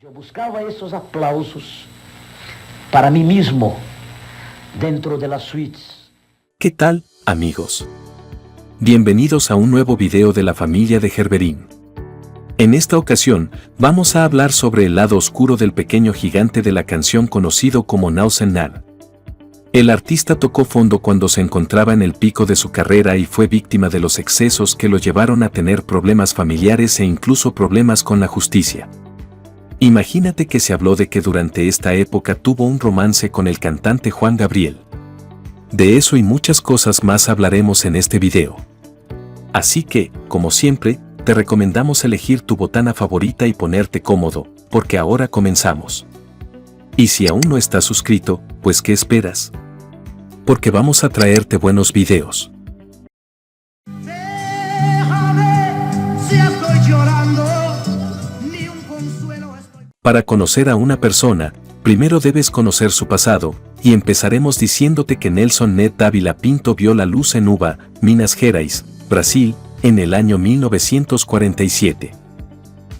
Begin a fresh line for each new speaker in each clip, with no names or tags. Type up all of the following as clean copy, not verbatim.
Yo buscaba esos aplausos para mí mismo dentro de las suites.
¿Qué tal, amigos? Bienvenidos a un nuevo video de la familia de Gerberín. En esta ocasión, vamos a hablar sobre el lado oscuro del pequeño gigante de la canción conocido como Nelson Ned. El artista tocó fondo cuando se encontraba en el pico de su carrera y fue víctima de los excesos que lo llevaron a tener problemas familiares e incluso problemas con la justicia. Imagínate que se habló de que durante esta época tuvo un romance con el cantante Juan Gabriel. De eso y muchas cosas más hablaremos en este video. Así que, como siempre, te recomendamos elegir tu botana favorita y ponerte cómodo, porque ahora comenzamos. Y si aún no estás suscrito, pues ¿qué esperas? Porque vamos a traerte buenos videos. Para conocer a una persona, primero debes conocer su pasado, y empezaremos diciéndote que Nelson Ned Dávila Pinto vio la luz en Uva, Minas Gerais, Brasil, en el año 1947.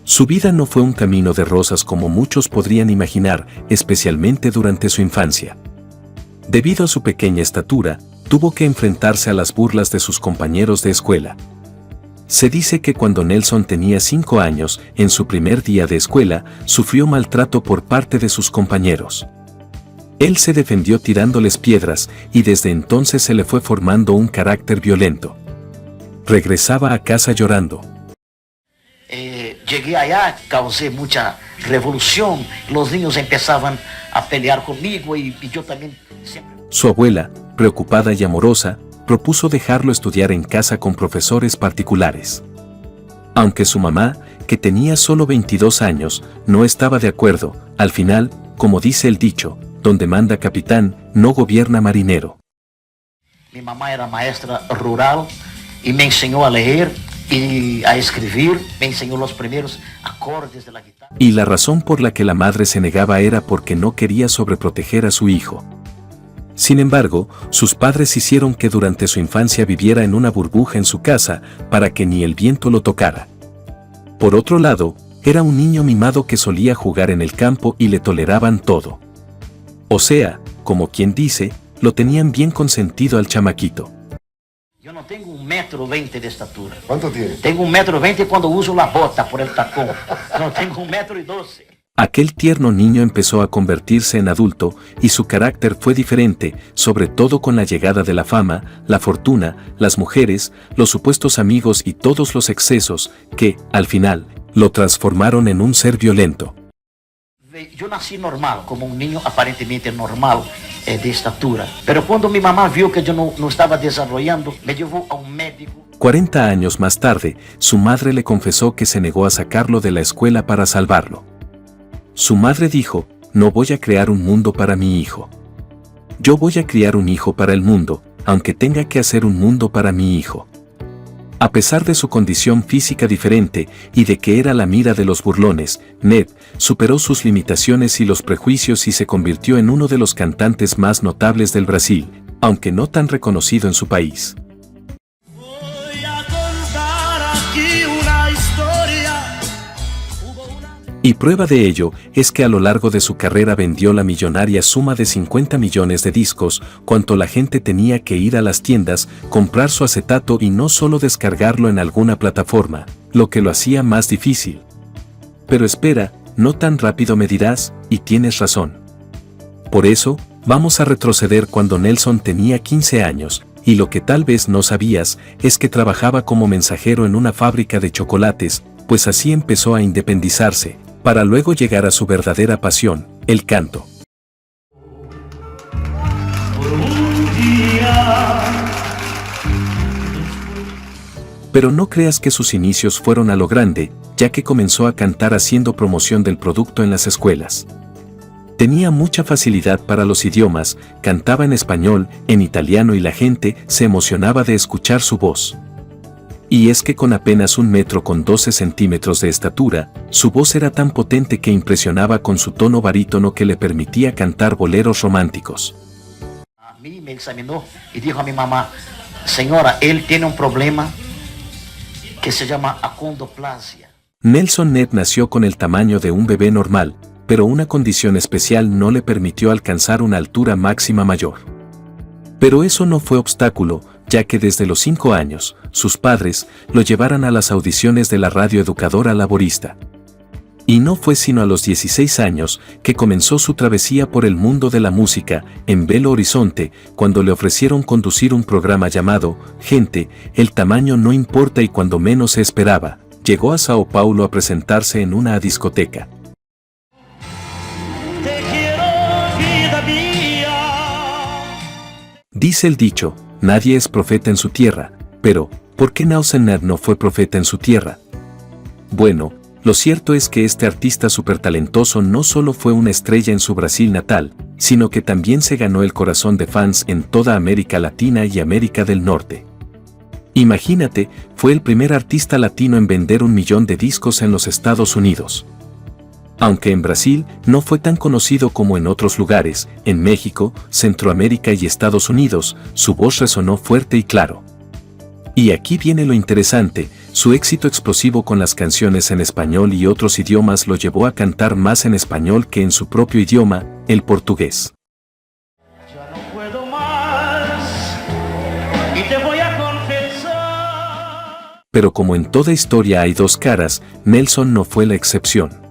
Su vida no fue un camino de rosas como muchos podrían imaginar, especialmente durante su infancia. Debido a su pequeña estatura, tuvo que enfrentarse a las burlas de sus compañeros de escuela. Se dice que cuando Nelson tenía 5 años, en su primer día de escuela, sufrió maltrato por parte de sus compañeros. Él se defendió tirándoles piedras y desde entonces se le fue formando un carácter violento. Regresaba a casa llorando.
Llegué allá, causé mucha revolución, los niños empezaban a pelear conmigo y yo también siempre...
Su abuela, preocupada y amorosa, propuso dejarlo estudiar en casa con profesores particulares. Aunque su mamá, que tenía solo 22 años, no estaba de acuerdo, al final, como dice el dicho, donde manda capitán, no gobierna marinero.
Mi mamá era maestra rural y me enseñó a leer y a escribir, me enseñó los primeros acordes de la guitarra.
Y la razón por la que la madre se negaba era porque no quería sobreproteger a su hijo. Sin embargo, sus padres hicieron que durante su infancia viviera en una burbuja en su casa para que ni el viento lo tocara. Por otro lado, era un niño mimado que solía jugar en el campo y le toleraban todo. O sea, como quien dice, lo tenían bien consentido al chamaquito.
Yo no tengo 1,20 m de estatura.
¿Cuánto tiene?
Tengo 1,20 m cuando uso la bota por el tacón. No, tengo 1,12 m.
Aquel tierno niño empezó a convertirse en adulto y su carácter fue diferente, sobre todo con la llegada de la fama, la fortuna, las mujeres, los supuestos amigos y todos los excesos que, al final, lo transformaron en un ser violento.
Yo nací normal, como un niño aparentemente normal de estatura. Pero cuando mi mamá vio que yo no estaba desarrollando, me llevó a un médico.
40 años más tarde, su madre le confesó que se negó a sacarlo de la escuela para salvarlo. Su madre dijo, no voy a crear un mundo para mi hijo. Yo voy a criar un hijo para el mundo, aunque tenga que hacer un mundo para mi hijo. A pesar de su condición física diferente y de que era la mira de los burlones, Ned superó sus limitaciones y los prejuicios y se convirtió en uno de los cantantes más notables del Brasil, aunque no tan reconocido en su país.
Voy a contar aquí una historia.
Y prueba de ello es que a lo largo de su carrera vendió la millonaria suma de 50 millones de discos, cuanto la gente tenía que ir a las tiendas, comprar su acetato y no solo descargarlo en alguna plataforma, lo que lo hacía más difícil. Pero espera, no tan rápido me dirás, y tienes razón. Por eso, vamos a retroceder cuando Nelson tenía 15 años, y lo que tal vez no sabías es que trabajaba como mensajero en una fábrica de chocolates, pues así empezó a independizarse, para luego llegar a su verdadera pasión, el canto. Pero no creas que sus inicios fueron a lo grande, ya que comenzó a cantar haciendo promoción del producto en las escuelas. Tenía mucha facilidad para los idiomas, cantaba en español, en italiano y la gente se emocionaba de escuchar su voz. Y es que con apenas 1,12 m de estatura, su voz era tan potente que impresionaba con su tono barítono que le permitía cantar boleros románticos.
A mí me examinó y dijo a mi mamá, señora, él tiene un problema que se llama acondroplasia.
Nelson Ned nació con el tamaño de un bebé normal, pero una condición especial no le permitió alcanzar una altura máxima mayor. Pero eso no fue obstáculo, ya que desde los 5 años, sus padres lo llevaron a las audiciones de la radioeducadora laborista. Y no fue sino a los 16 años que comenzó su travesía por el mundo de la música en Belo Horizonte, cuando le ofrecieron conducir un programa llamado Gente, el tamaño no importa, y cuando menos se esperaba, llegó a Sao Paulo a presentarse en una discoteca.
Te quiero, vida mía.
Dice el dicho, nadie es profeta en su tierra, pero ¿por qué Nelson Ned no fue profeta en su tierra? Bueno, lo cierto es que este artista supertalentoso no solo fue una estrella en su Brasil natal, sino que también se ganó el corazón de fans en toda América Latina y América del Norte. Imagínate, fue el primer artista latino en vender 1 millón de discos en los Estados Unidos. Aunque en Brasil no fue tan conocido como en otros lugares, en México, Centroamérica y Estados Unidos, su voz resonó fuerte y claro. Y aquí viene lo interesante, su éxito explosivo con las canciones en español y otros idiomas lo llevó a cantar más en español que en su propio idioma, el portugués.
Ya no puedo más y te voy a confesar.
Pero como en toda historia hay dos caras, Nelson no fue la excepción.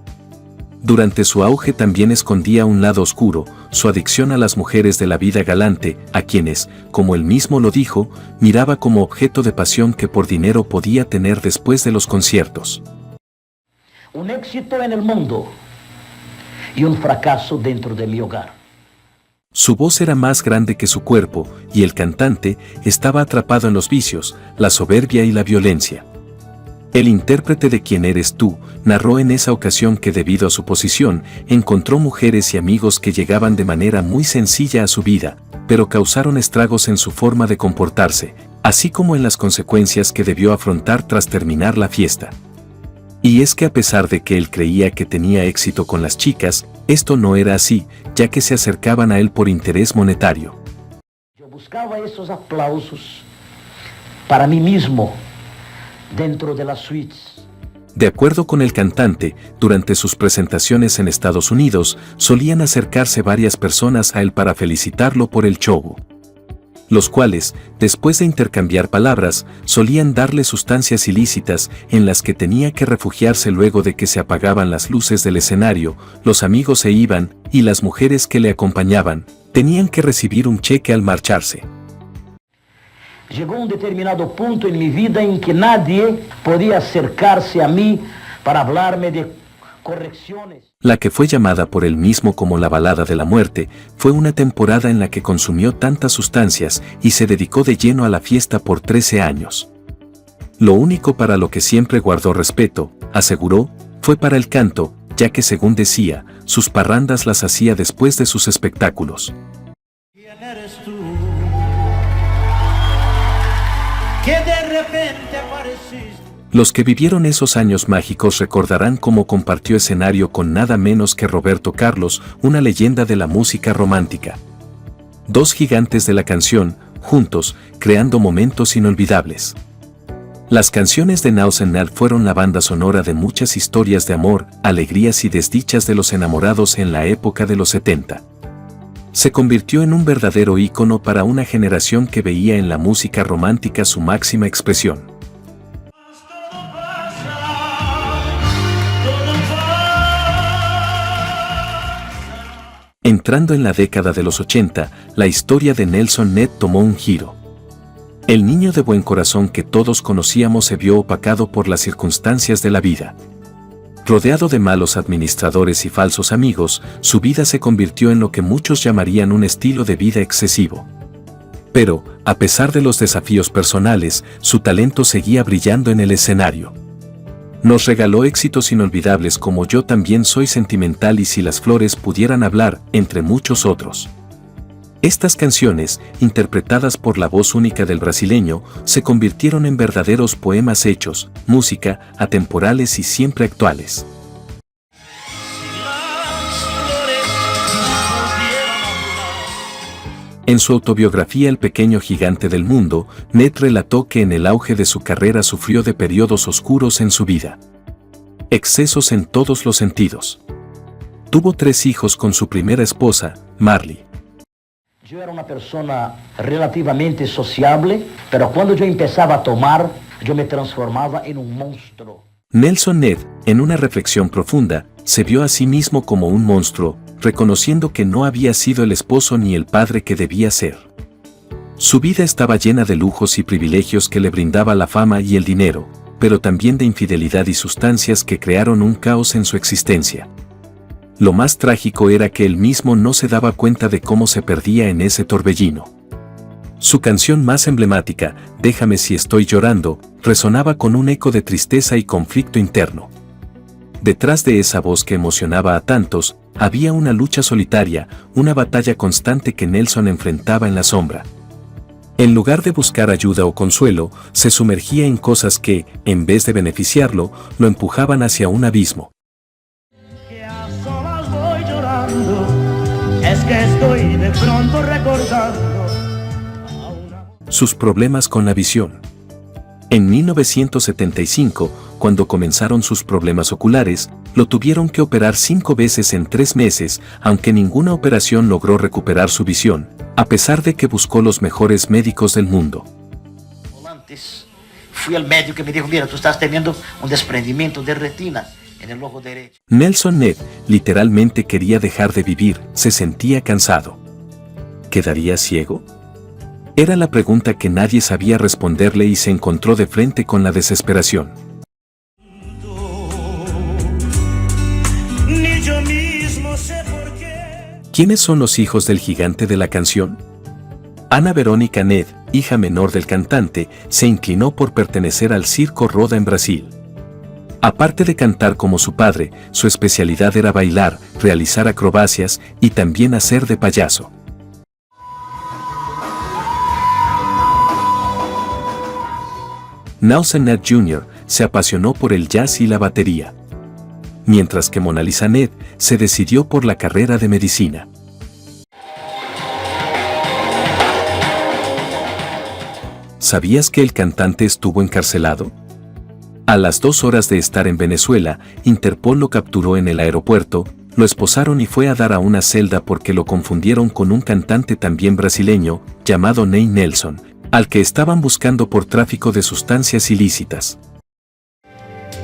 Durante su auge también escondía un lado oscuro, su adicción a las mujeres de la vida galante, a quienes, como él mismo lo dijo, miraba como objeto de pasión que por dinero podía tener después de los conciertos.
Un éxito en el mundo y un fracaso dentro de mi hogar.
Su voz era más grande que su cuerpo, y el cantante estaba atrapado en los vicios, la soberbia y la violencia. El intérprete de Quién eres tú narró en esa ocasión que debido a su posición, encontró mujeres y amigos que llegaban de manera muy sencilla a su vida, pero causaron estragos en su forma de comportarse, así como en las consecuencias que debió afrontar tras terminar la fiesta. Y es que a pesar de que él creía que tenía éxito con las chicas, esto no era así, ya que se acercaban a él por interés monetario.
Yo buscaba esos aplausos para mí mismo dentro de las suites.
De acuerdo con el cantante, durante sus presentaciones en Estados Unidos, solían acercarse varias personas a él para felicitarlo por el show. Los cuales, después de intercambiar palabras, solían darle sustancias ilícitas en las que tenía que refugiarse luego de que se apagaban las luces del escenario, los amigos se iban, y las mujeres que le acompañaban, tenían que recibir un cheque al marcharse.
Llegó un determinado punto en mi vida en que nadie podía acercarse a mí para hablarme de correcciones.
La que fue llamada por él mismo como la balada de la muerte, fue una temporada en la que consumió tantas sustancias y se dedicó de lleno a la fiesta por 13 años. Lo único para lo que siempre guardó respeto, aseguró, fue para el canto, ya que según decía, sus parrandas las hacía después de sus espectáculos.
¿Quién eres tú? Que de repente apareciste.
Los que vivieron esos años mágicos recordarán cómo compartió escenario con nada menos que Roberto Carlos, una leyenda de la música romántica. Dos gigantes de la canción, juntos, creando momentos inolvidables. Las canciones de Nelson Ned fueron la banda sonora de muchas historias de amor, alegrías y desdichas de los enamorados en la época de los 70. Se convirtió en un verdadero ícono para una generación que veía en la música romántica su máxima expresión. Entrando en la década de los 80, la historia de Nelson Ned tomó un giro. El niño de buen corazón que todos conocíamos se vio opacado por las circunstancias de la vida. Rodeado de malos administradores y falsos amigos, su vida se convirtió en lo que muchos llamarían un estilo de vida excesivo. Pero, a pesar de los desafíos personales, su talento seguía brillando en el escenario. Nos regaló éxitos inolvidables como Yo también soy sentimental y Si las flores pudieran hablar, entre muchos otros. Estas canciones, interpretadas por la voz única del brasileño, se convirtieron en verdaderos poemas hechos, música, atemporales y siempre actuales. En su autobiografía El pequeño gigante del mundo, Ned relató que en el auge de su carrera sufrió de periodos oscuros en su vida. Excesos en todos los sentidos. Tuvo 3 hijos con su primera esposa, Marley.
Yo era una persona relativamente sociable, pero cuando yo empezaba a tomar, yo me transformaba en un monstruo.
Nelson Ned, en una reflexión profunda, se vio a sí mismo como un monstruo, reconociendo que no había sido el esposo ni el padre que debía ser. Su vida estaba llena de lujos y privilegios que le brindaba la fama y el dinero, pero también de infidelidad y sustancias que crearon un caos en su existencia. Lo más trágico era que él mismo no se daba cuenta de cómo se perdía en ese torbellino. Su canción más emblemática, Déjame si estoy llorando, resonaba con un eco de tristeza y conflicto interno. Detrás de esa voz que emocionaba a tantos, había una lucha solitaria, una batalla constante que Nelson enfrentaba en la sombra. En lugar de buscar ayuda o consuelo, se sumergía en cosas que, en vez de beneficiarlo, lo empujaban hacia un abismo.
Que a solas voy llorando, es que estoy de pronto recordando a una...
Sus problemas con la visión. En 1975, cuando comenzaron sus problemas oculares, lo tuvieron que operar 5 veces en 3 meses, aunque ninguna operación logró recuperar su visión, a pesar de que buscó los mejores médicos del mundo.
Antes fui al médico y me dijo, mira, tú estás teniendo un desprendimiento de retina en el ojo derecho.
Nelson Ned literalmente quería dejar de vivir, se sentía cansado. ¿Quedaría ciego? Era la pregunta que nadie sabía responderle y se encontró de frente con la desesperación.
Ni yo mismo sé por qué.
¿Quiénes son los hijos del gigante de la canción? Ana Verónica Ned, hija menor del cantante, se inclinó por pertenecer al Circo Roda en Brasil. Aparte de cantar como su padre, su especialidad era bailar, realizar acrobacias y también hacer de payaso. Nelson Ned Jr. se apasionó por el jazz y la batería, mientras que Mona Lisa Ned se decidió por la carrera de medicina. ¿Sabías que el cantante estuvo encarcelado? A las 2 horas de estar en Venezuela, Interpol lo capturó en el aeropuerto, lo esposaron y fue a dar a una celda porque lo confundieron con un cantante también brasileño, llamado Ney Nelson, al que estaban buscando por tráfico de sustancias ilícitas.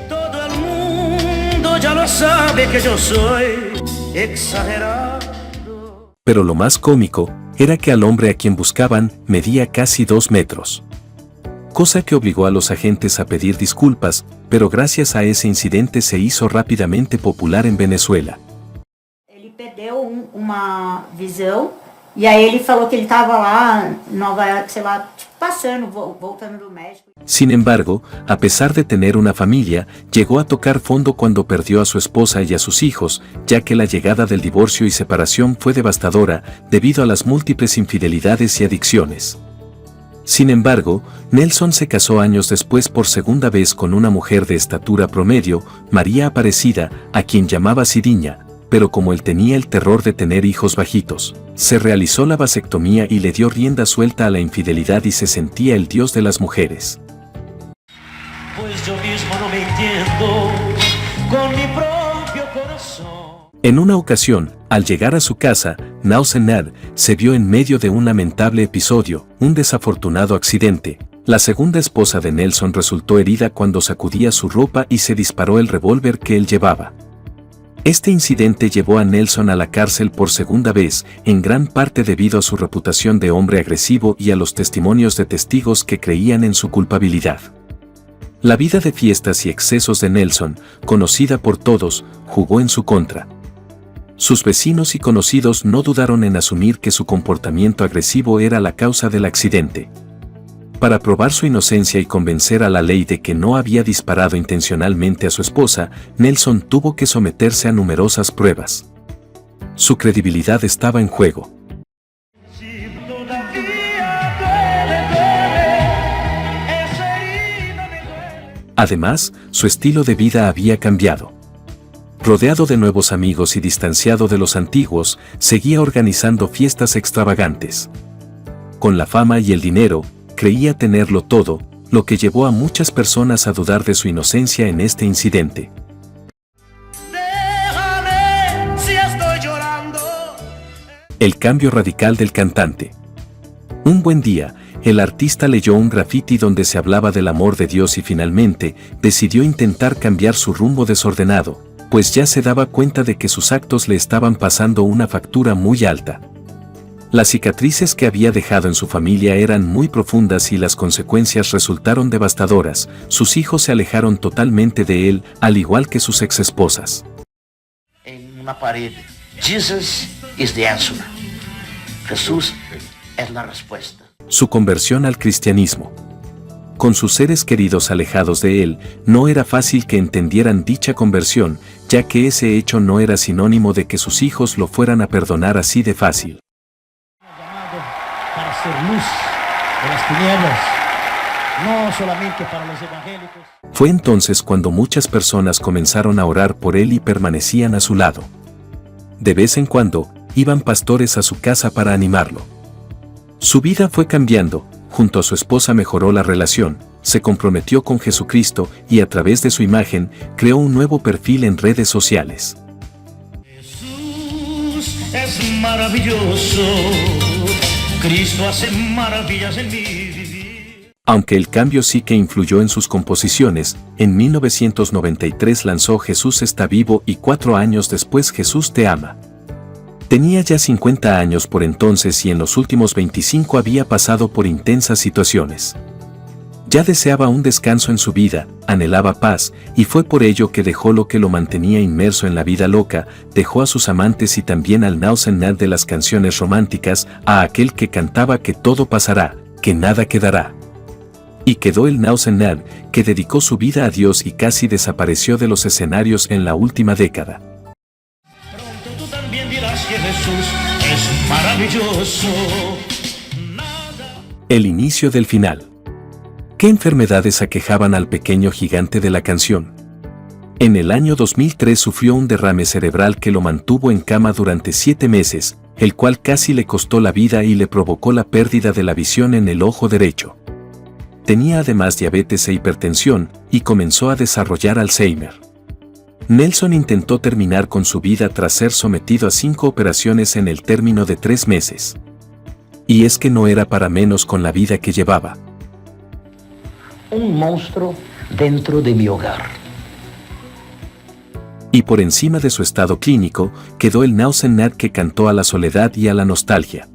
Todo el mundo ya lo sabe que yo soy exagerado.
Pero lo más cómico era que al hombre a quien buscaban medía casi 2 metros. Cosa que obligó a los agentes a pedir disculpas, pero gracias a ese incidente se hizo rápidamente popular en Venezuela.
Ele perdeu uma visão e aí ele falou que ele estava lá em Nova York, sei lá, passando, voltando do México.
Sin embargo, a pesar de tener una familia, llegó a tocar fondo cuando perdió a su esposa y a sus hijos, ya que la llegada del divorcio y separación fue devastadora debido a las múltiples infidelidades y adicciones. Sin embargo, Nelson se casó años después por segunda vez con una mujer de estatura promedio, María Aparecida, a quien llamaba Sidiña, pero como él tenía el terror de tener hijos bajitos, se realizó la vasectomía y le dio rienda suelta a la infidelidad y se sentía el dios de las mujeres.
Pues yo mismo no me entiendo con mi propio corazón.
En una ocasión, al llegar a su casa, Nelson Ned se vio en medio de un lamentable episodio, un desafortunado accidente. La segunda esposa de Nelson resultó herida cuando sacudía su ropa y se disparó el revólver que él llevaba. Este incidente llevó a Nelson a la cárcel por segunda vez, en gran parte debido a su reputación de hombre agresivo y a los testimonios de testigos que creían en su culpabilidad. La vida de fiestas y excesos de Nelson, conocida por todos, jugó en su contra. Sus vecinos y conocidos no dudaron en asumir que su comportamiento agresivo era la causa del accidente. Para probar su inocencia y convencer a la ley de que no había disparado intencionalmente a su esposa, Nelson tuvo que someterse a numerosas pruebas. Su credibilidad estaba en juego.
Si todavía duele, esa herida me duele.
Además, su estilo de vida había cambiado. Rodeado de nuevos amigos y distanciado de los antiguos, seguía organizando fiestas extravagantes. Con la fama y el dinero, creía tenerlo todo, lo que llevó a muchas personas a dudar de su inocencia en este incidente. El cambio radical del cantante. Un buen día, el artista leyó un graffiti donde se hablaba del amor de Dios y finalmente decidió intentar cambiar su rumbo desordenado, pues ya se daba cuenta de que sus actos le estaban pasando una factura muy alta. Las cicatrices que había dejado en su familia eran muy profundas y las consecuencias resultaron devastadoras. Sus hijos se alejaron totalmente de él, al igual que sus exesposas.
En una pared, Jesus is the answer. Jesús es la respuesta.
Su conversión al cristianismo. Con sus seres queridos alejados de él, no era fácil que entendieran dicha conversión, ya que ese hecho no era sinónimo de que sus hijos lo fueran a perdonar así de fácil.
Para ser luz de las tinieblas, no solamente para los evangélicos.
Fue entonces cuando muchas personas comenzaron a orar por él y permanecían a su lado. De vez en cuando, iban pastores a su casa para animarlo. Su vida fue cambiando, junto a su esposa mejoró la relación, se comprometió con Jesucristo y a través de su imagen creó un nuevo perfil en redes sociales.
Jesús es maravilloso, Cristo hace maravillas en mi vivir.
Aunque el cambio sí que influyó en sus composiciones, en 1993 lanzó Jesús está vivo y 4 años después Jesús te ama. Tenía ya 50 años por entonces y en los últimos 25 había pasado por intensas situaciones. Ya deseaba un descanso en su vida, anhelaba paz, y fue por ello que dejó lo que lo mantenía inmerso en la vida loca, dejó a sus amantes y también al Nausenad de las canciones románticas, a aquel que cantaba que todo pasará, que nada quedará. Y quedó el Nausenad, que dedicó su vida a Dios y casi desapareció de los escenarios en la última década.
Pronto tú también dirás que Jesús es maravilloso.
El inicio del final. ¿Qué enfermedades aquejaban al pequeño gigante de la canción? En el año 2003 sufrió un derrame cerebral que lo mantuvo en cama durante 7 meses, el cual casi le costó la vida y le provocó la pérdida de la visión en el ojo derecho. Tenía además diabetes e hipertensión, y comenzó a desarrollar Alzheimer. Nelson intentó terminar con su vida tras ser sometido a 5 operaciones en el término de 3 meses. Y es que no era para menos con la vida que llevaba.
Un monstruo dentro de mi hogar.
Y por encima de su estado clínico, quedó el Nausenad que cantó a la soledad y a la nostalgia.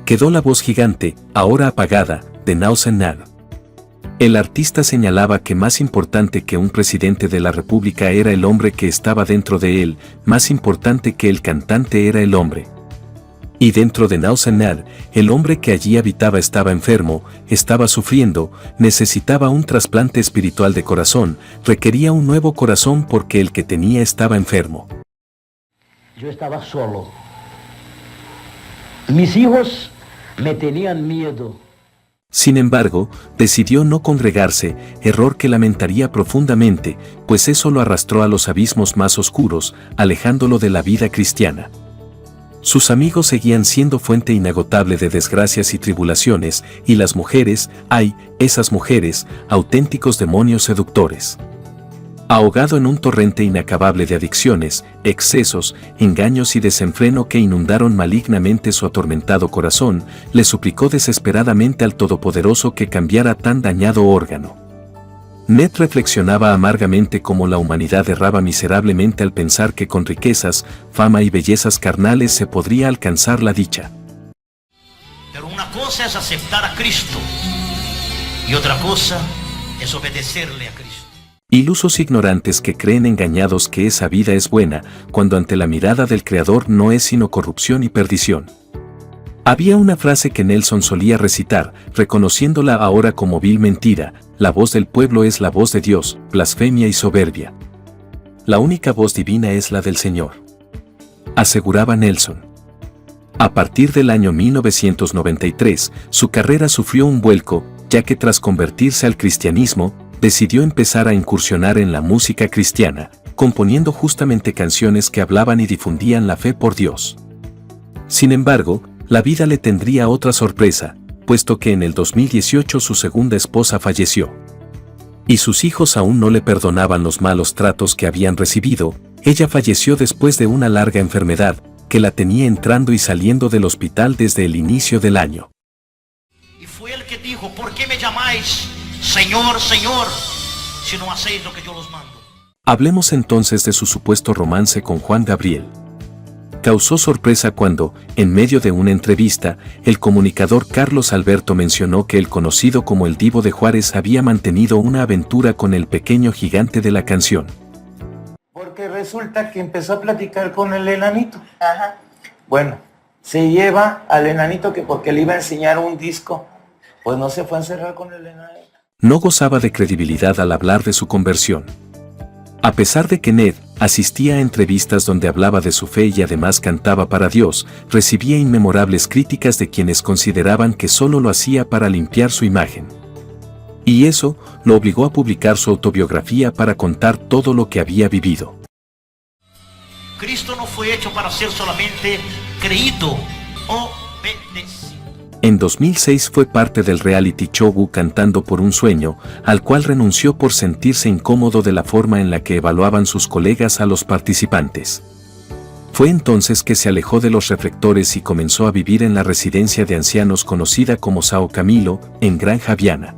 Quedó la voz gigante, ahora apagada, de Nausenad. El artista señalaba que más importante que un presidente de la República era el hombre que estaba dentro de él, más importante que el cantante era el hombre. Y dentro de Nausenad, el hombre que allí habitaba estaba enfermo, estaba sufriendo, necesitaba un trasplante espiritual de corazón, requería un nuevo corazón porque el que tenía estaba enfermo.
Yo estaba solo. Mis hijos me tenían miedo.
Sin embargo, decidió no congregarse, error que lamentaría profundamente, pues eso lo arrastró a los abismos más oscuros, alejándolo de la vida cristiana. Sus amigos seguían siendo fuente inagotable de desgracias y tribulaciones, y las mujeres, ay, esas mujeres, auténticos demonios seductores. Ahogado en un torrente inacabable de adicciones, excesos, engaños y desenfreno que inundaron malignamente su atormentado corazón, le suplicó desesperadamente al Todopoderoso que cambiara tan dañado órgano. Ned reflexionaba amargamente cómo la humanidad erraba miserablemente al pensar que con riquezas, fama y bellezas carnales se podría alcanzar la dicha.
Pero una cosa es aceptar a Cristo y otra cosa es obedecerle a Cristo.
Ilusos ignorantes que creen engañados que esa vida es buena, cuando ante la mirada del Creador no es sino corrupción y perdición. Había una frase que Nelson solía recitar, reconociéndola ahora como vil mentira: la voz del pueblo es la voz de Dios, blasfemia y soberbia. La única voz divina es la del Señor, aseguraba Nelson. A partir del año 1993, su carrera sufrió un vuelco, ya que tras convertirse al cristianismo, decidió empezar a incursionar en la música cristiana, componiendo justamente canciones que hablaban y difundían la fe por Dios. Sin embargo, la vida le tendría otra sorpresa, puesto que en el 2018 su segunda esposa falleció. Y sus hijos aún no le perdonaban los malos tratos que habían recibido. Ella falleció después de una larga enfermedad, que la tenía entrando y saliendo del hospital desde el inicio del año.
Y fue él que dijo, ¿por qué me llamáis Señor, Señor, si no hacéis lo que yo los mando?
Hablemos entonces de su supuesto romance con Juan Gabriel. Causó sorpresa cuando, en medio de una entrevista, el comunicador Carlos Alberto mencionó que el conocido como el Divo de Juárez había mantenido una aventura con el pequeño gigante de la canción.
Porque resulta que empezó a platicar con el enanito. Ajá. Bueno, se lleva al enanito que porque le iba a enseñar un disco, pues no se fue a encerrar con el enanito.
No gozaba de credibilidad al hablar de su conversión. A pesar de que Ned asistía a entrevistas donde hablaba de su fe y además cantaba para Dios, recibía inmemorables críticas de quienes consideraban que solo lo hacía para limpiar su imagen. Y eso lo obligó a publicar su autobiografía para contar todo lo que había vivido.
Cristo no fue hecho para ser solamente creído o obedecido.
En 2006 fue parte del reality show Cantando por un Sueño, al cual renunció por sentirse incómodo de la forma en la que evaluaban sus colegas a los participantes. Fue entonces que se alejó de los reflectores y comenzó a vivir en la residencia de ancianos conocida como Sao Camilo, en Granja Viana.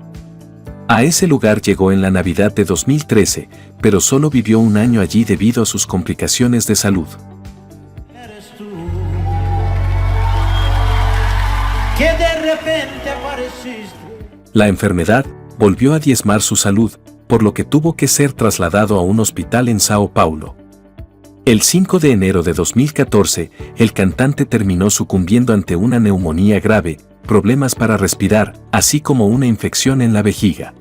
A ese lugar llegó en la Navidad de 2013, pero solo vivió un año allí debido a sus complicaciones de salud.
Que de repente apareciste.
La enfermedad volvió a diezmar su salud, por lo que tuvo que ser trasladado a un hospital en Sao Paulo. El 5 de enero de 2014, el cantante terminó sucumbiendo ante una neumonía grave, problemas para respirar, así como una infección en la vejiga.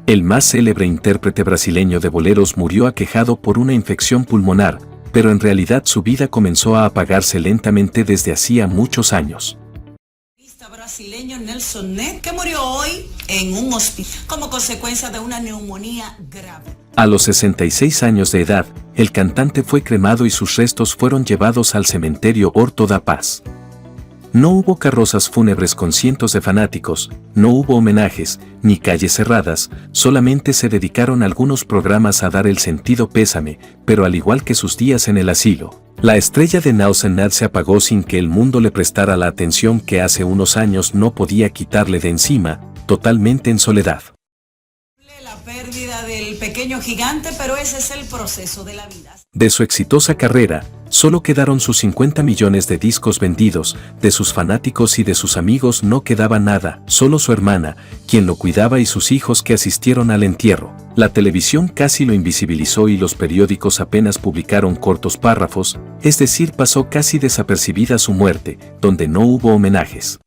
El más célebre intérprete brasileño de boleros murió aquejado por una infección pulmonar, pero en realidad su vida comenzó a apagarse lentamente desde hacía muchos años.
Brasileño Nelson Ned, que murió hoy en un hospital como consecuencia de una neumonía grave.
A los 66 años de edad, el cantante fue cremado y sus restos fueron llevados al cementerio Horto da Paz. No hubo carrozas fúnebres con cientos de fanáticos, no hubo homenajes, ni calles cerradas, solamente se dedicaron algunos programas a dar el sentido pésame, pero al igual que sus días en el asilo, la estrella de Nelson Ned se apagó sin que el mundo le prestara la atención que hace unos años no podía quitarle de encima, totalmente en soledad.
La pérdida del pequeño gigante, pero ese es el proceso de la vida.
De su exitosa carrera, solo quedaron sus 50 millones de discos vendidos, de sus fanáticos y de sus amigos no quedaba nada, solo su hermana, quien lo cuidaba y sus hijos que asistieron al entierro. La televisión casi lo invisibilizó y los periódicos apenas publicaron cortos párrafos, es decir, pasó casi desapercibida su muerte, donde no hubo homenajes.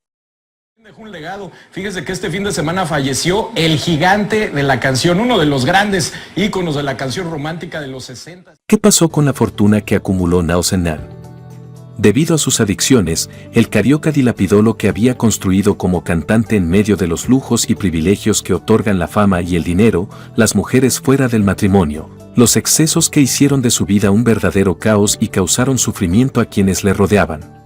Dejó un legado. Fíjese que este fin de semana falleció el gigante de la canción, uno de los grandes íconos de la canción romántica de los 60.
¿Qué pasó con la fortuna que acumuló Nelson Ned? Debido a sus adicciones, el carioca dilapidó lo que había construido como cantante en medio de los lujos y privilegios que otorgan la fama y el dinero, las mujeres fuera del matrimonio, los excesos que hicieron de su vida un verdadero caos y causaron sufrimiento a quienes le rodeaban.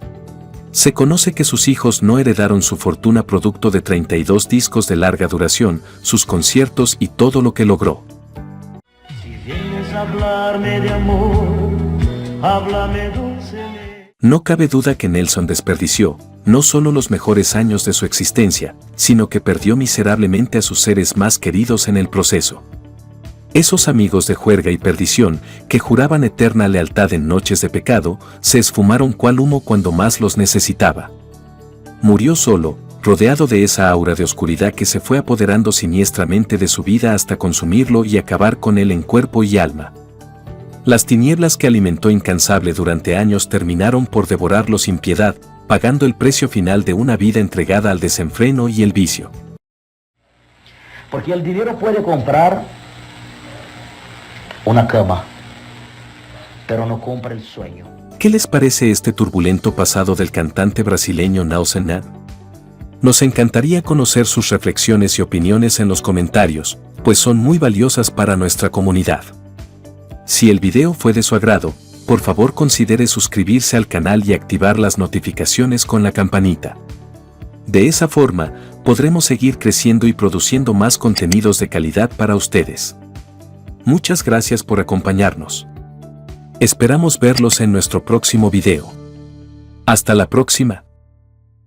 Se conoce que sus hijos no heredaron su fortuna producto de 32 discos de larga duración, sus conciertos y todo lo que logró.
Si vienes a hablarme de amor, háblame dulcemente.
No cabe duda que Nelson desperdició, no solo los mejores años de su existencia, sino que perdió miserablemente a sus seres más queridos en el proceso. Esos amigos de juerga y perdición, que juraban eterna lealtad en noches de pecado, se esfumaron cual humo cuando más los necesitaba. Murió solo, rodeado de esa aura de oscuridad que se fue apoderando siniestramente de su vida hasta consumirlo y acabar con él en cuerpo y alma. Las tinieblas que alimentó incansable durante años terminaron por devorarlo sin piedad, pagando el precio final de una vida entregada al desenfreno y el vicio.
Porque el dinero puede comprar una cama, pero no compra el sueño.
¿Qué les parece este turbulento pasado del cantante brasileño Nelson Ned? Nos encantaría conocer sus reflexiones y opiniones en los comentarios, pues son muy valiosas para nuestra comunidad. Si el video fue de su agrado, por favor considere suscribirse al canal y activar las notificaciones con la campanita. De esa forma, podremos seguir creciendo y produciendo más contenidos de calidad para ustedes. Muchas gracias por acompañarnos. Esperamos verlos en nuestro próximo video. Hasta la próxima.